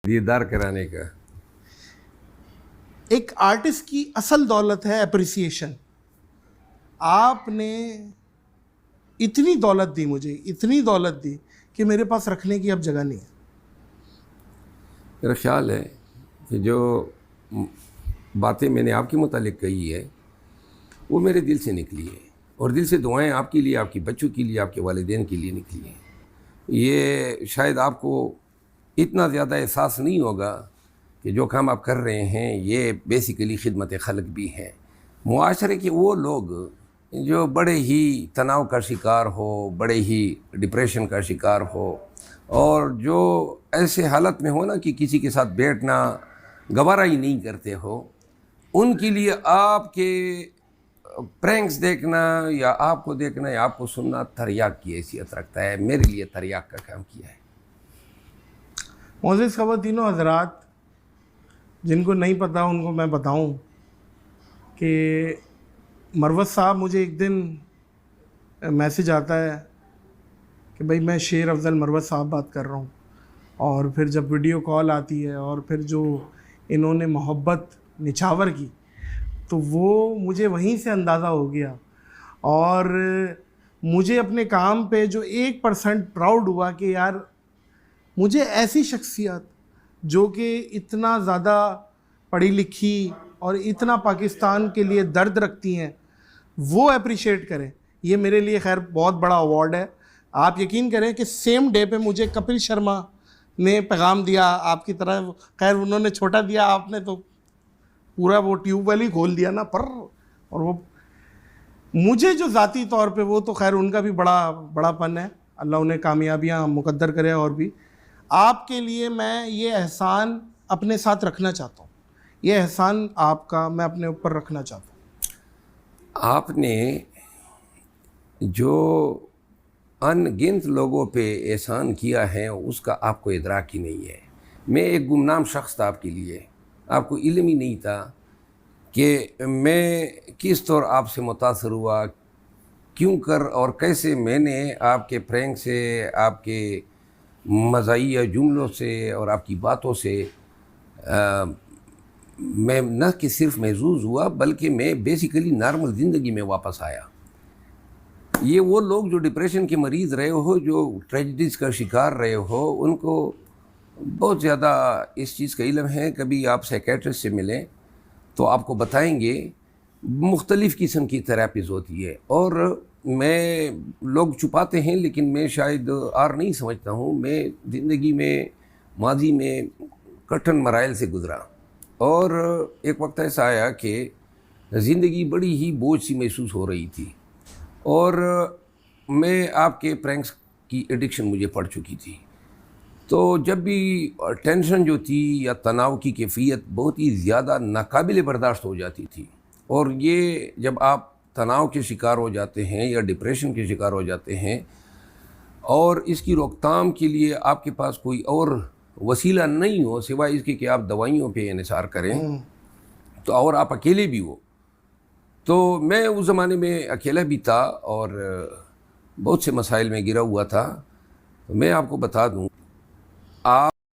دیدار کرانے کا ایک آرٹسٹ کی اصل دولت ہے اپریسیشن. آپ نے اتنی دولت دی مجھے، اتنی دولت دی کہ میرے پاس رکھنے کی اب جگہ نہیں ہے. میرا خیال ہے کہ جو باتیں میں نے آپ کے متعلق کہی ہے وہ میرے دل سے نکلی ہے، اور دل سے دعائیں آپ کے لیے، آپ کے بچوں کے لیے، آپ کے والدین کے لیے نکلی ہیں. یہ شاید آپ کو اتنا زیادہ احساس نہیں ہوگا کہ جو کام آپ کر رہے ہیں یہ بیسیکلی خدمت خلق بھی ہیں. معاشرے کے وہ لوگ جو بڑے ہی تناؤ کا شکار ہو، بڑے ہی ڈپریشن کا شکار ہو، اور جو ایسے حالت میں ہو نا کہ کسی کے ساتھ بیٹھنا گوارا ہی نہیں کرتے ہو، ان کے لیے آپ کے پرینکس دیکھنا یا آپ کو دیکھنا یا آپ کو سننا تریاک کی حیثیت رکھتا ہے. میرے لیے تریاک کا کام کیا ہے. معزز خواتین و حضرات، جن کو نہیں پتہ ان کو میں بتاؤں کہ مروت صاحب، مجھے ایک دن میسج آتا ہے کہ بھائی میں شیر افضل مروت صاحب بات کر رہا ہوں، اور پھر جب ویڈیو کال آتی ہے اور پھر جو انہوں نے محبت نچھاور کی تو وہ مجھے وہیں سے اندازہ ہو گیا، اور مجھے اپنے کام پہ جو 1% پراؤڈ ہوا کہ یار مجھے ایسی شخصیت جو کہ اتنا زیادہ پڑھی لکھی اور اتنا پاکستان کے لیے درد رکھتی ہیں وہ اپریشیٹ کریں. یہ میرے لیے خیر بہت بڑا ایوارڈ ہے. آپ یقین کریں کہ سیم ڈے پہ مجھے کپل شرما نے پیغام دیا آپ کی طرح. خیر انہوں نے چھوٹا دیا، آپ نے تو پورا وہ ٹیوب ویل ہی کھول دیا نا پر. اور وہ مجھے جو ذاتی طور پہ، وہ تو خیر ان کا بھی بڑا پن ہے، اللہ انہیں کامیابیاں مقدر کرے. اور بھی آپ کے لیے میں یہ احسان اپنے ساتھ رکھنا چاہتا ہوں، یہ احسان آپ کا میں اپنے اوپر رکھنا چاہتا ہوں. آپ نے جو ان گنت لوگوں پہ احسان کیا ہے اس کا آپ کو ادراک ہی نہیں ہے. میں ایک گمنام شخص تھا آپ کے لیے، آپ کو علم ہی نہیں تھا کہ میں کس طور آپ سے متاثر ہوا، کیوں کر اور کیسے میں نے آپ کے پرینک سے، آپ کے مزاحیہ جملوں سے اور آپ کی باتوں سے میں نہ کہ صرف محظوظ ہوا بلکہ میں بیسیکلی نارمل زندگی میں واپس آیا. یہ وہ لوگ جو ڈپریشن کے مریض رہے ہو، جو ٹریجڈیز کا شکار رہے ہو، ان کو بہت زیادہ اس چیز کا علم ہے. کبھی آپ سائیکیٹرسٹ سے ملیں تو آپ کو بتائیں گے مختلف قسم کی تھراپیز ہوتی ہے. اور میں لوگ چھپاتے ہیں لیکن میں شاید اور نہیں سمجھتا ہوں. میں زندگی میں ماضی میں کٹھن مراحل سے گزرا، اور ایک وقت ایسا آیا کہ زندگی بڑی ہی بوجھ سی محسوس ہو رہی تھی، اور میں آپ کے پرینکس کی ایڈکشن مجھے پڑ چکی تھی. تو جب بھی ٹینشن جو تھی یا تناؤ کی کیفیت بہت ہی زیادہ ناقابل برداشت ہو جاتی تھی، اور یہ جب آپ تناؤ کے شکار ہو جاتے ہیں یا ڈپریشن کے شکار ہو جاتے ہیں اور اس کی روک تھام کے لیے آپ کے پاس کوئی اور وسیلہ نہیں ہو سوائے اس کے کہ آپ دوائیوں پہ انحصار کریں، تو اور آپ اکیلے بھی ہو. تو میں اس زمانے میں اکیلا بھی تھا اور بہت سے مسائل میں گرا ہوا تھا. میں آپ کو بتا دوں، آپ